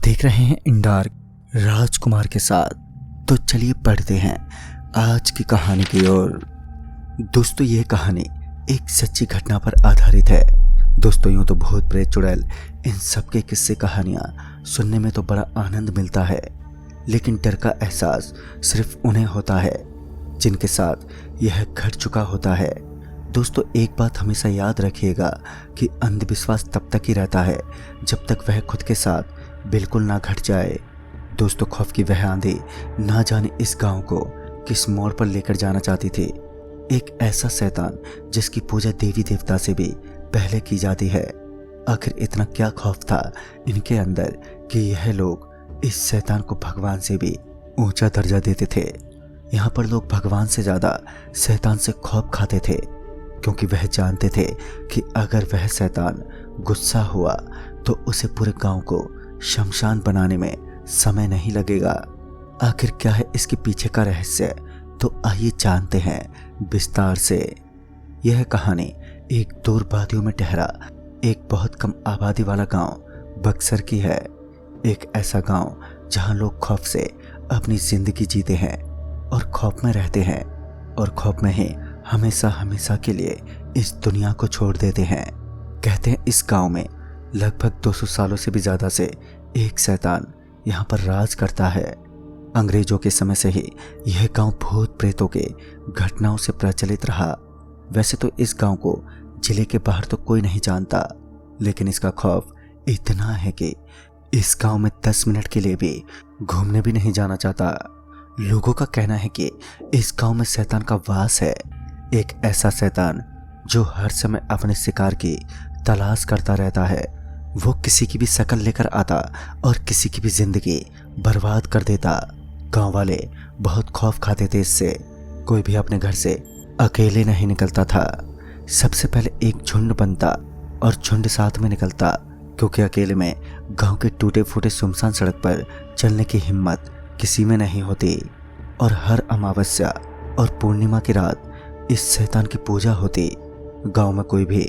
देख रहे हैं इन डार्क राजकुमार के साथ। तो चलिए पढ़ते हैं आज की कहानी की ओर। दोस्तों ये कहानी एक सच्ची घटना पर आधारित है। दोस्तों यूं तो भूत प्रेत चुड़ैल इन सबके किस्से कहानियां सुनने में तो बड़ा आनंद मिलता है, लेकिन डर का एहसास सिर्फ उन्हें होता है जिनके साथ यह घट चुका होता है। दोस्तों एक बात हमेशा याद रखिएगा कि अंधविश्वास तब तक ही रहता है जब तक वह खुद के साथ बिल्कुल ना घट जाए। दोस्तों खौफ की वह आंधी ना जाने इस गांव को किस मोड़ पर लेकर जाना चाहती थी। एक ऐसा शैतान जिसकी पूजा देवी देवता से भी पहले की जाती है। आखिर इतना क्या खौफ था इनके अंदर कि यह लोग इस शैतान को भगवान से भी ऊंचा दर्जा देते थे। यहाँ पर लोग भगवान से ज्यादा शैतान से खौफ खाते थे, क्योंकि वह जानते थे कि अगर वह शैतान गुस्सा हुआ तो उसे पूरे गांव को शमशान बनाने में समय नहीं लगेगा। आखिर क्या है इसके पीछे का रहस्य, तो आइए जानते हैं विस्तार से। यह कहानी एक दूर वादियों में ठहरा एक बहुत कम आबादी वाला गांव बक्सर की है। एक ऐसा गांव जहां लोग खौफ से अपनी जिंदगी जीते हैं और खौफ में रहते हैं, और खौफ में ही हमेशा हमेशा के लिए इस दुनिया को छोड़ देते हैं। कहते हैं इस गांव में लगभग 200 सालों से भी ज्यादा से एक शैतान यहाँ पर राज करता है। अंग्रेजों के समय से ही यह गांव भूत प्रेतों के घटनाओं से प्रचलित रहा। वैसे तो इस गांव को जिले के बाहर तो कोई नहीं जानता, लेकिन इसका खौफ इतना है कि इस गांव में 10 मिनट के लिए भी घूमने भी नहीं जाना चाहता। लोगों का कहना है कि इस गांव में शैतान का वास है, एक ऐसा शैतान जो हर समय अपने शिकार की तलाश करता रहता है। वो किसी की भी शक्ल लेकर आता और किसी की भी जिंदगी बर्बाद कर देता। गांव वाले बहुत खौफ खाते थे इससे। कोई भी अपने घर से अकेले नहीं निकलता था। सबसे पहले एक झुंड बनता और झुंड साथ में निकलता, क्योंकि अकेले में गांव के टूटे फूटे सुनसान सड़क पर चलने की हिम्मत किसी में नहीं होती। और हर अमावस्या और पूर्णिमा की रात इस शैतान की पूजा होती। गांव में कोई भी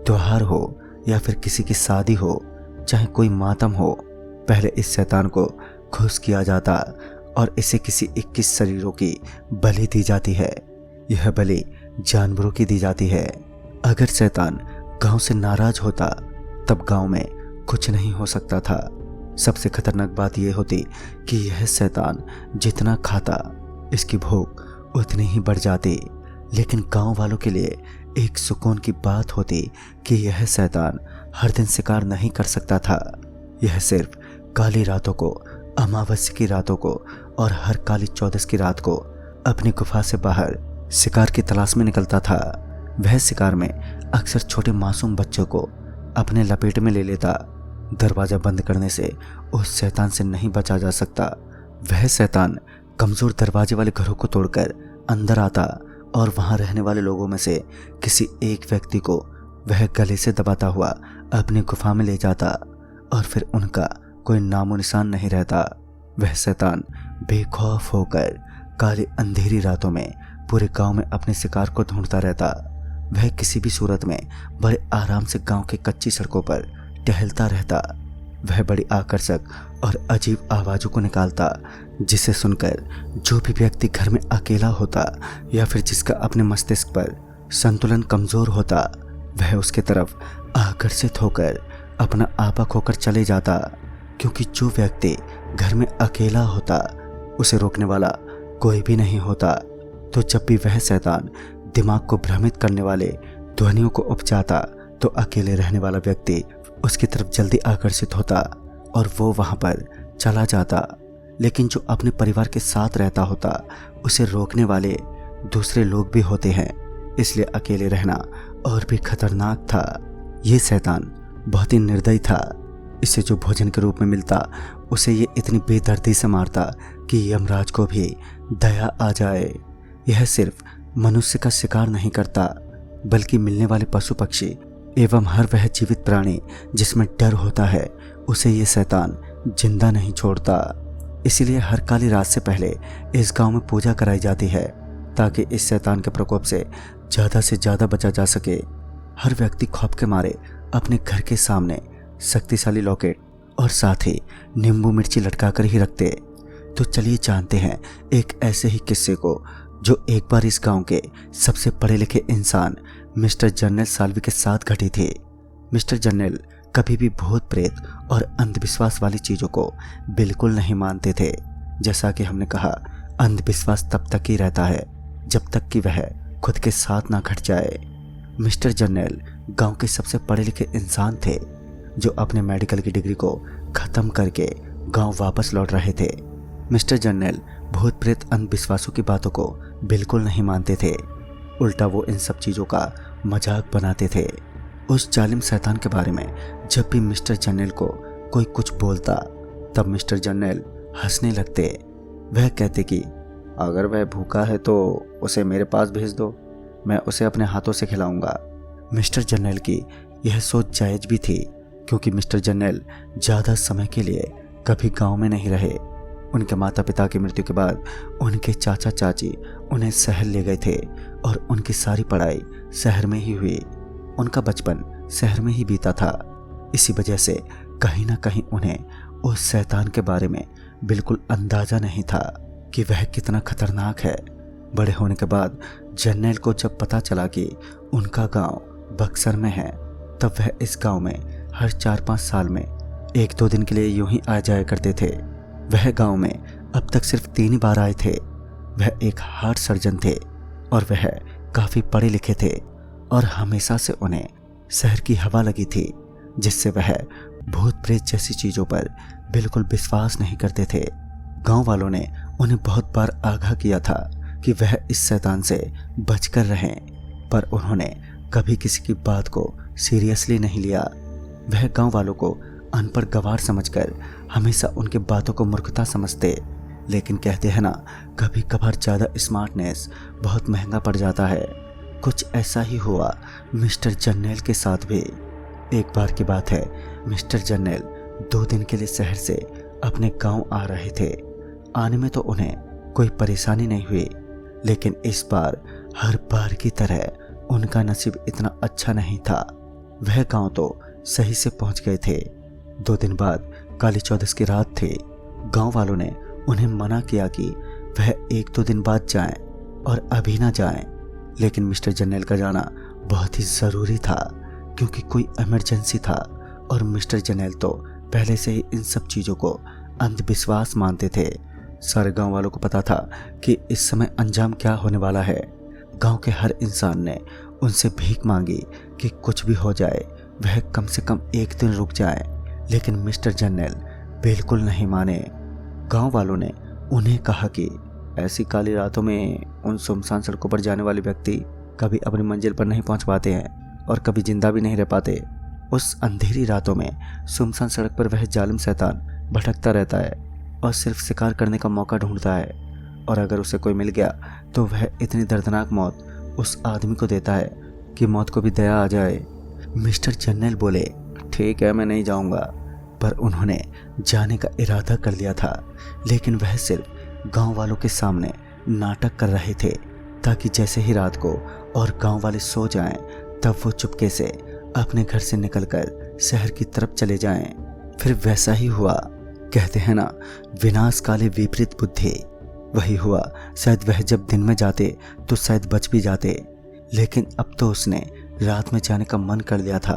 त्योहार हो या फिर किसी की शादी हो, चाहे कोई मातम हो, पहले इस शैतान को खुश किया जाता और इसे किसी 21 शरीरों की बलि दी जाती है। यह बलि जानवरों की दी जाती है। अगर शैतान गांव से नाराज होता तब गांव में कुछ नहीं हो सकता था। सबसे खतरनाक बात यह होती कि यह शैतान जितना खाता इसकी भूख उतनी ही बढ़ जाती। लेकिन गांव वालों के लिए एक सुकून की बात होती कि यह शैतान हर दिन शिकार नहीं कर सकता था। यह सिर्फ काली रातों को, अमावस्या की रातों को और हर काली चौदस की रात को अपनी गुफा से बाहर शिकार की तलाश में निकलता था। वह शिकार में अक्सर छोटे मासूम बच्चों को अपने लपेट में ले लेता। दरवाजा बंद करने से उस शैतान से नहीं बचा जा सकता। वह शैतान कमजोर दरवाजे वाले घरों को तोड़कर अंदर आता और वहां रहने वाले लोगों में से किसी एक व्यक्ति को वह गले से दबाता हुआ अपनी गुफा में ले जाता, और फिर उनका कोई नामो निशान नहीं रहता। वह शैतान बेखौफ होकर काली अंधेरी रातों में पूरे गांव में अपने शिकार को ढूंढता रहता। वह किसी भी सूरत में बड़े आराम से गांव की कच्ची सड़कों पर टहलता रहता। वह बड़ी आकर्षक और अजीब आवाज़ों को निकालता, जिसे सुनकर जो भी व्यक्ति घर में अकेला होता या फिर जिसका अपने मस्तिष्क पर संतुलन कमज़ोर होता, वह उसके तरफ आकर्षित होकर अपना आपा खोकर चले जाता। क्योंकि जो व्यक्ति घर में अकेला होता उसे रोकने वाला कोई भी नहीं होता। तो जब भी वह शैतान दिमाग को भ्रमित करने वाले ध्वनियों को उपजाता तो अकेले रहने वाला व्यक्ति उसकी तरफ जल्दी आकर्षित होता और वो वहां पर चला जाता। लेकिन जो अपने परिवार के साथ रहता होता उसे रोकने वाले दूसरे लोग भी होते हैं, इसलिए अकेले रहना और भी खतरनाक था। ये शैतान बहुत ही निर्दयी था। इसे जो भोजन के रूप में मिलता उसे ये इतनी बेदर्दी से मारता कि यमराज को भी दया आ जाए। यह सिर्फ मनुष्य का शिकार नहीं करता, बल्कि मिलने वाले पशु पक्षी एवं हर वह जीवित प्राणी जिसमें डर होता है उसे ये शैतान जिंदा नहीं छोड़ता। इसीलिए हर काली रात से पहले इस गांव में पूजा कराई जाती है, ताकि इस शैतान के प्रकोप से ज़्यादा बचा जा सके। हर व्यक्ति खौफ के मारे अपने घर के सामने शक्तिशाली लॉकेट और साथ ही नींबू मिर्ची लटका कर ही रखते। तो चलिए जानते हैं एक ऐसे ही किस्से को जो एक बार इस गांव के सबसे पढ़े लिखे इंसान मिस्टर जर्नल साल्वी के साथ घटी थी। मिस्टर जर्नल कभी भी भूत प्रेत और अंधविश्वास वाली चीज़ों को बिल्कुल नहीं मानते थे। जैसा कि हमने कहा, अंधविश्वास तब तक ही रहता है जब तक कि वह खुद के साथ ना घट जाए। मिस्टर जर्नल गांव के सबसे पढ़े लिखे इंसान थे जो अपने मेडिकल की डिग्री को ख़त्म करके गांव वापस लौट रहे थे। मिस्टर जर्नल भूत प्रेत अंधविश्वासों की बातों को बिल्कुल नहीं मानते थे, उल्टा वो इन सब चीज़ों का मजाक बनाते थे। उस जालिम शैतान के बारे में जब भी मिस्टर जर्नल को कोई कुछ बोलता तब मिस्टर जर्नल हंसने लगते। वह कहते कि अगर वह भूखा है तो उसे मेरे पास भेज दो, मैं उसे अपने हाथों से खिलाऊंगा। मिस्टर जर्नल की यह सोच जायज़ भी थी क्योंकि मिस्टर जर्नल ज़्यादा समय के लिए कभी गांव में नहीं रहे। उनके माता पिता की मृत्यु के बाद उनके चाचा चाची उन्हें शहर ले गए थे और उनकी सारी पढ़ाई शहर में ही हुई। उनका बचपन शहर में ही बीता था। इसी वजह से कहीं ना कहीं उन्हें उस शैतान के बारे में बिल्कुल अंदाज़ा नहीं था कि वह कितना खतरनाक है। बड़े होने के बाद जर्नल को जब पता चला कि उनका गांव बक्सर में है तब वह इस गांव में हर 4-5 साल में 1-2 दिन के लिए यूं ही आ जाया करते थे। वह गांव में अब तक सिर्फ 3 ही बार आए थे। वह एक हार्ट सर्जन थे और वह काफ़ी पढ़े लिखे थे और हमेशा से उन्हें शहर की हवा लगी थी जिससे वह भूत प्रेत जैसी चीज़ों पर बिल्कुल विश्वास नहीं करते थे। गांव वालों ने उन्हें बहुत बार आगाह किया था कि वह इस शैतान से बचकर रहें, पर उन्होंने कभी किसी की बात को सीरियसली नहीं लिया। वह गांव वालों को अनपढ़ गवार समझकर हमेशा उनकी बातों को मूर्खता समझते। लेकिन कहते हैं ना, कभी कभार ज़्यादा स्मार्टनेस बहुत महंगा पड़ जाता है। कुछ ऐसा ही हुआ मिस्टर जर्नल के साथ भी। एक बार की बात है, मिस्टर जर्नल 2 दिन के लिए शहर से अपने गांव आ रहे थे। आने में तो उन्हें कोई परेशानी नहीं हुई, लेकिन इस बार हर बार की तरह उनका नसीब इतना अच्छा नहीं था। वह गांव तो सही से पहुंच गए थे। 2 दिन बाद काली चौदस की रात थी। गांव वालों ने उन्हें मना किया कि वह 1-2 दिन बाद जाएं और अभी ना जाएं, लेकिन मिस्टर जर्नल का जाना बहुत ही ज़रूरी था क्योंकि कोई इमरजेंसी था और मिस्टर जर्नल तो पहले से ही इन सब चीज़ों को अंधविश्वास मानते थे। सारे गांव वालों को पता था कि इस समय अंजाम क्या होने वाला है। गांव के हर इंसान ने उनसे भीख मांगी कि कुछ भी हो जाए वह कम से कम 1 दिन रुक जाए, लेकिन मिस्टर जर्नल बिल्कुल नहीं माने। गांव वालों ने उन्हें कहा कि ऐसी काली रातों में उन सुनसान सड़कों पर जाने वाले व्यक्ति कभी अपनी मंजिल पर नहीं पहुंच पाते हैं और कभी जिंदा भी नहीं रह पाते। उस अंधेरी रातों में सुनसान सड़क पर वह जालिम शैतान भटकता रहता है और सिर्फ शिकार करने का मौका ढूंढता है, और अगर उसे कोई मिल गया तो वह इतनी दर्दनाक मौत उस आदमी को देता है कि मौत को भी दया आ जाए। मिस्टर जर्नल बोले, ठीक है, मैं नहीं जाऊंगा, पर उन्होंने जाने का इरादा कर लिया था। लेकिन वह सिर्फ गांव वालों के सामने नाटक कर रहे थे ताकि जैसे ही रात को और गांव वाले सो जाएं तब वो चुपके से अपने घर से निकलकर शहर की तरफ चले जाएं। फिर वैसा ही हुआ। कहते हैं ना, विनाश काले विपरीत बुद्धि। वही हुआ। शायद वह जब दिन में जाते तो शायद बच भी जाते, लेकिन अब तो उसने रात में जाने का मन कर लिया था।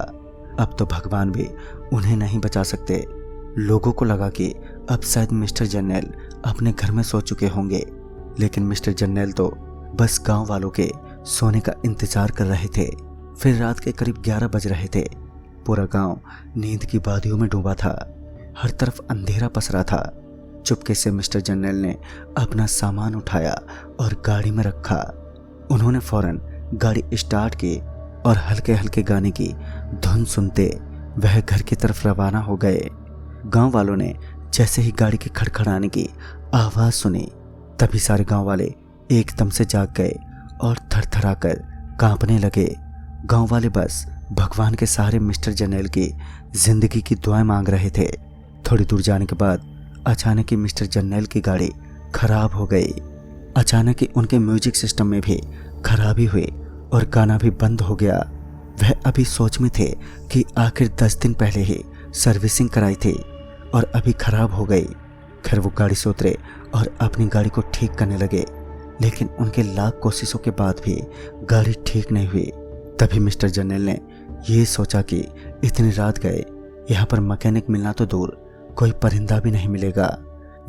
अब तो भगवान भी उन्हें नहीं बचा सकते। लोगों को लगा कि अब शायद मिस्टर जर्नल अपने घर में सो चुके होंगे, लेकिन मिस्टर जर्नल तो बस गांव वालों के सोने का इंतजार कर रहे थे। फिर रात के करीब 11 बज रहे थे। पूरा गांव नींद की वादियों में डूबा था। हर तरफ अंधेरा पसरा था। चुपके से मिस्टर जर्नल ने अपना सामान उठाया और गाड़ी में रखा। उन्होंने फौरन गाड़ी स्टार्ट की और हल्के हल्के गाने की धुन सुनते वह घर की तरफ रवाना हो गए। गांव वालों ने जैसे ही गाड़ी के खड़खड़ाने की आवाज़ सुनी तभी सारे गांव वाले एकदम से जाग गए और थरथराकर कांपने लगे। गांव वाले बस भगवान के सहारे मिस्टर जर्नल की जिंदगी की दुआएं मांग रहे थे। थोड़ी दूर जाने के बाद अचानक ही मिस्टर जर्नल की गाड़ी खराब हो गई। अचानक ही उनके म्यूजिक सिस्टम में भी खराबी हुई और गाना भी बंद हो गया। वह अभी सोच में थे कि आखिर 10 दिन पहले ही सर्विसिंग कराई थी और अभी खराब हो गई। खैर वो गाड़ी से उतरे और अपनी गाड़ी को ठीक करने लगे, लेकिन उनके लाख कोशिशों के बाद भी गाड़ी ठीक नहीं हुई। तभी मिस्टर जर्नल ने ये सोचा कि इतनी रात गए, यहाँ पर मैकेनिक मिलना तो दूर, कोई परिंदा भी नहीं मिलेगा।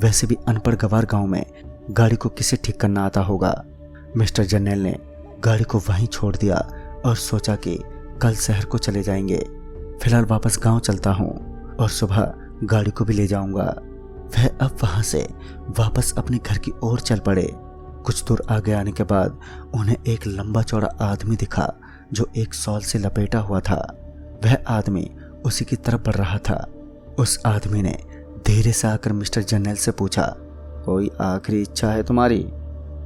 वैसे भी अनपढ़ गवार गांव में गाड़ी को किसे ठीक करना आता होगा। मिस्टर जर्नल ने गाड़ी को वहीं छोड़ दिया और सोचा कि कल शहर को चले जाएंगे। फिलहाल वापस गांव चलता हूँ और सुबह गाड़ी को भी ले जाऊंगा। वह अब वहां से वापस अपने घर की ओर चल पड़े। कुछ दूर आगे आने के बाद उन्हें एक लंबा चौड़ा आदमी दिखा जो एक शॉल से लपेटा हुआ था। वह आदमी उसी की तरफ बढ़ रहा था। उस आदमी ने धीरे से आकर मिस्टर जर्नल से पूछा, कोई आखिरी इच्छा है तुम्हारी?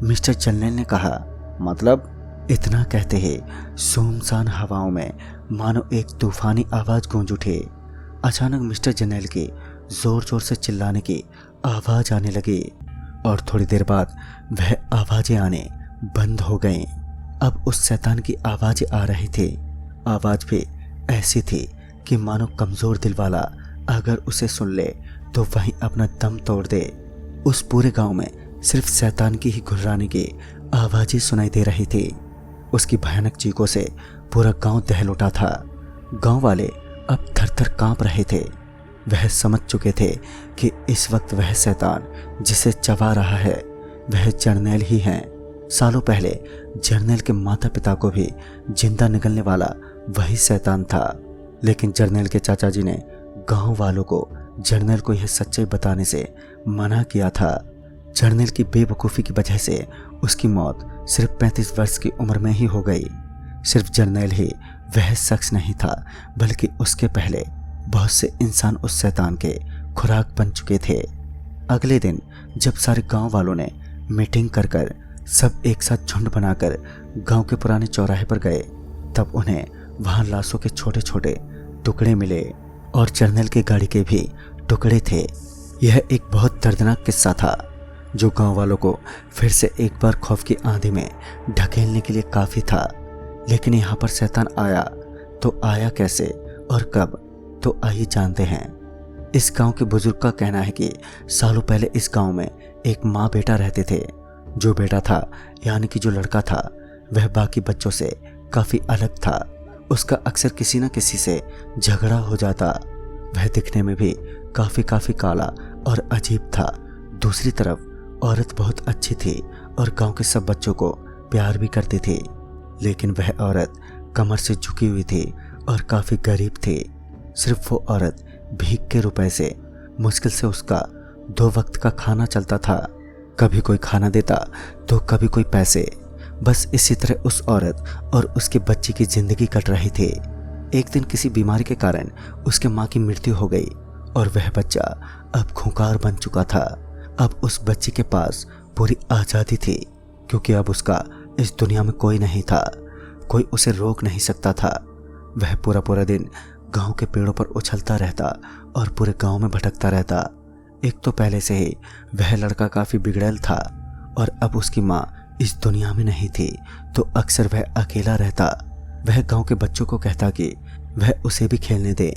मिस्टर जर्नल ने कहा, मतलब? इतना कहते ही सुनसान हवाओं में मानो एक तूफानी आवाज गूंज उठी। अचानक मिस्टर जर्नल की जोर जोर से चिल्लाने की आवाज आने लगी और थोड़ी देर बाद वह आवाजें आने बंद हो गईं। अब उस शैतान की आवाजें आ रही थी। आवाज भी ऐसी थी कि मानो कमजोर दिल वाला अगर उसे सुन ले तो वहीं अपना दम तोड़ दे। उस पूरे गांव में सिर्फ शैतान की ही घुर्राने की आवाजें सुनाई दे रही थी। उसकी भयानक चीखों से पूरा गांव दहल उठा था। गांव वाले अब थर थर कांप रहे थे। वह समझ चुके थे कि इस वक्त वह शैतान जिसे चबा रहा है वह जर्नैल ही है। सालों पहले जर्नैल के माता पिता को भी जिंदा निकलने वाला वही शैतान था, लेकिन जर्नैल के चाचा जी ने गांव वालों को जर्नैल को यह सच्चाई बताने से मना किया था। जर्नैल की बेवकूफ़ी की वजह से उसकी मौत सिर्फ 35 वर्ष की उम्र में ही हो गई। सिर्फ जर्नैल ही वह शख्स नहीं था, बल्कि उसके पहले बहुत से इंसान उस शैतान के खुराक बन चुके थे। अगले दिन जब सारे गांव वालों ने मीटिंग कर कर सब एक साथ झुंड बनाकर गांव के पुराने चौराहे पर गए, तब उन्हें वहां लाशों के छोटे छोटे टुकड़े मिले और जर्नैल की गाड़ी के भी टुकड़े थे। यह एक बहुत दर्दनाक किस्सा था जो गांव वालों को फिर से एक बार खौफ की आंधी में ढकेलने के लिए काफी था। लेकिन यहाँ पर शैतान आया तो आया कैसे और कब, तो आइए जानते हैं। इस गांव के बुजुर्ग का कहना है कि सालों पहले इस गांव में एक माँ बेटा रहते थे। जो बेटा था यानी कि जो लड़का था वह बाकी बच्चों से काफी अलग था। उसका अक्सर किसी न किसी से झगड़ा हो जाता। वह दिखने में भी काफी काला और अजीब था। दूसरी तरफ औरत बहुत अच्छी थी और गांव के सब बच्चों को प्यार भी करती थी, लेकिन वह औरत कमर से झुकी हुई थी और काफी गरीब थी। सिर्फ वो औरत भीख के रुपए से मुश्किल से उसका 2 वक्त का खाना चलता था। कभी कोई खाना देता तो कभी कोई पैसे। बस इसी तरह उस औरत और उसके बच्चे की जिंदगी कट रही थी। एक दिन किसी बीमारी के कारण उसके माँ की मृत्यु हो गई और वह बच्चा अब खूंखार बन चुका था। अब उस बच्चे के पास पूरी आज़ादी थी, क्योंकि अब उसका इस दुनिया में कोई नहीं था, कोई उसे रोक नहीं सकता था। वह पूरा दिन गांव के पेड़ों पर उछलता रहता और पूरे गांव में भटकता रहता। एक तो पहले से ही वह लड़का काफ़ी बिगड़ैल था और अब उसकी माँ इस दुनिया में नहीं थी, तो अक्सर वह अकेला रहता। वह गांव के बच्चों को कहता कि वह उसे भी खेलने दे,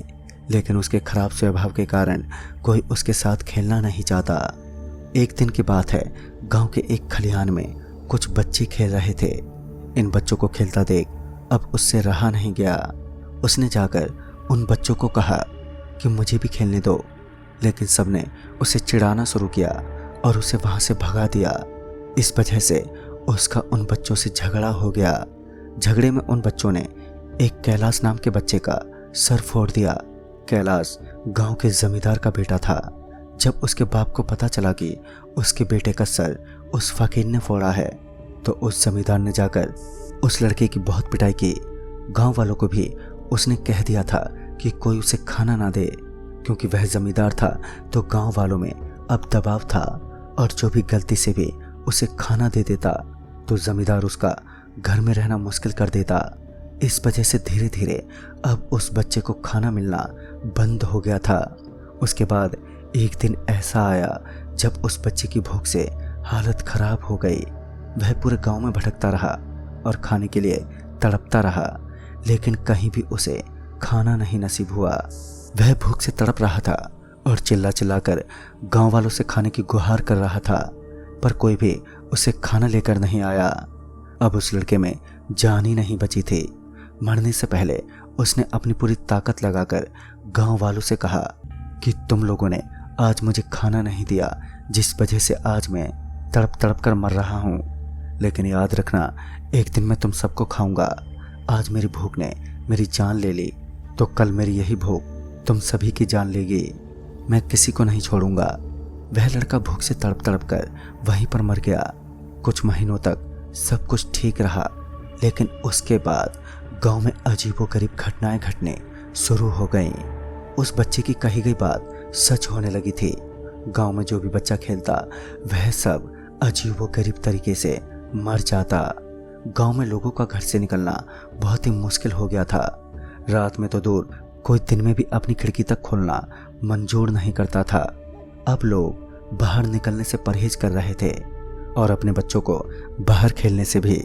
लेकिन उसके खराब स्वभाव के कारण कोई उसके साथ खेलना नहीं चाहता। एक दिन की बात है, गांव के एक खलिहान में कुछ बच्चे खेल रहे थे। इन बच्चों को खेलता देख अब उससे रहा नहीं गया। उसने जाकर उन बच्चों को कहा कि मुझे भी खेलने दो, लेकिन सबने उसे चिढ़ाना शुरू किया और उसे वहां से भगा दिया। इस वजह से उसका उन बच्चों से झगड़ा हो गया। झगड़े में उन बच्चों ने एक कैलाश नाम के बच्चे का सर फोड़ दिया। कैलाश गांव के जमींदार का बेटा था। जब उसके बाप को पता चला कि उसके बेटे का सर उस फकीर ने फोड़ा है, तो उस जमींदार ने जाकर उस लड़के की बहुत पिटाई की। गांव वालों को भी उसने कह दिया था कि कोई उसे खाना ना दे, क्योंकि वह जमींदार था तो गांव वालों में अब दबाव था और जो भी गलती से भी उसे खाना दे देता तो जमींदार उसका घर में रहना मुश्किल कर देता। इस वजह से धीरे धीरे अब उस बच्चे को खाना मिलना बंद हो गया था। उसके बाद एक दिन ऐसा आया जब उस बच्चे की भूख से हालत खराब हो गई। वह पूरे गांव में भटकता रहा और खाने के लिए तड़पता रहा, लेकिन कहीं भी उसे खाना नहीं नसीब हुआ। वह भूख से तड़प रहा था और चिल्ला चिल्लाकर गांव वालों से खाने की गुहार कर रहा था, पर कोई भी उसे खाना लेकर नहीं आया। अब उस लड़के में जान ही नहीं बची थी। मरने से पहले उसने अपनी पूरी ताकत लगाकर गांव वालों से कहा कि तुम लोगों ने आज मुझे खाना नहीं दिया, जिस वजह से आज मैं तड़प तड़प कर मर रहा हूँ। लेकिन याद रखना, एक दिन मैं तुम सबको खाऊंगा। आज मेरी भूख ने मेरी जान ले ली, तो कल मेरी यही भूख तुम सभी की जान लेगी। मैं किसी को नहीं छोड़ूंगा। वह लड़का भूख से तड़प तड़प कर वहीं पर मर गया। कुछ महीनों तक सब कुछ ठीक रहा, लेकिन उसके बाद गांव में अजीबोगरीब घटनाएं घटने शुरू हो गईं। उस बच्चे की कही गई बात सच होने लगी थी। गांव में जो भी बच्चा खेलता वह सब अजीबोगरीब तरीके से मर जाता। गांव में लोगों का घर से निकलना बहुत ही मुश्किल हो गया था। रात में तो दूर, कोई दिन में भी अपनी खिड़की तक खोलना मंजूर नहीं करता था। अब लोग बाहर निकलने से परहेज कर रहे थे और अपने बच्चों को बाहर खेलने से भी।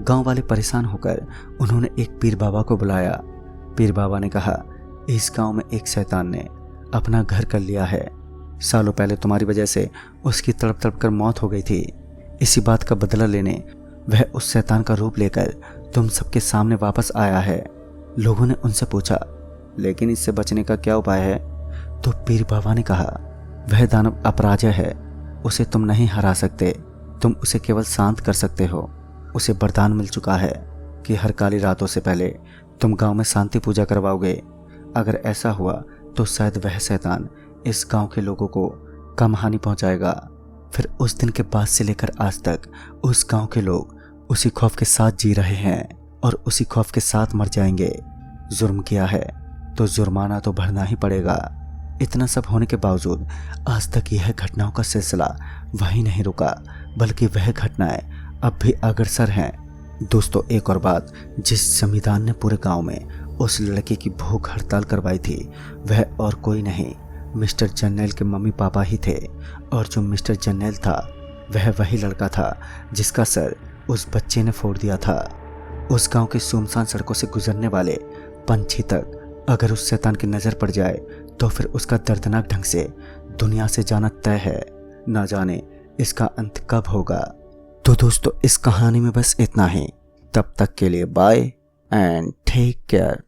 गांव वाले परेशान होकर उन्होंने एक पीर बाबा को बुलाया। पीर बाबा ने कहा, इस गांव में एक शैतान ने अपना घर कर लिया है। सालों पहले तुम्हारी वजह से उसकी तड़प तड़प कर मौत हो गई थी। इसी बात का बदला लेने वह उस शैतान का रूप लेकर तुम सबके सामने वापस आया है। लोगों ने उनसे पूछा, लेकिन इससे बचने का क्या उपाय है? तो पीर बाबा ने कहा, वह दानव अपराजय है, उसे तुम नहीं हरा सकते। तुम उसे केवल शांत कर सकते हो। उसे वरदान मिल चुका है कि हर काली रातों से पहले तुम गांव में शांति पूजा करवाओगे। अगर ऐसा हुआ तो शायद वह शैतान इस गांव के लोगों को कम हानि पहुंचाएगा। फिर उस दिन के बाद से लेकर आज तक उस गांव के लोग उसी खौफ के साथ जी रहे हैं और उसी खौफ के साथ मर जाएंगे। जुर्म किया है तो जुर्माना तो भरना ही पड़ेगा। इतना सब होने के बावजूद आज तक यह घटनाओं का सिलसिला वहीं नहीं रुका, बल्कि वह घटनाएं अब भी अग्रसर हैं। दोस्तों, एक और बात, जिस जमींदार ने पूरे गांव में उस लड़के की भूख हड़ताल करवाई थी, वह और कोई नहीं, मिस्टर जर्नैल के मम्मी पापा ही थे। और जो मिस्टर जर्नैल था वह वही लड़का था जिसका सर उस बच्चे ने फोड़ दिया था। उस गांव के सुनसान सड़कों से गुजरने वाले पंछी तक अगर उस शैतान की नज़र पड़ जाए तो फिर उसका दर्दनाक ढंग से दुनिया से जाना तय है। ना जाने इसका अंत कब होगा। तो दोस्तों, इस कहानी में बस इतना ही। तब तक के लिए बाय एंड टेक केयर।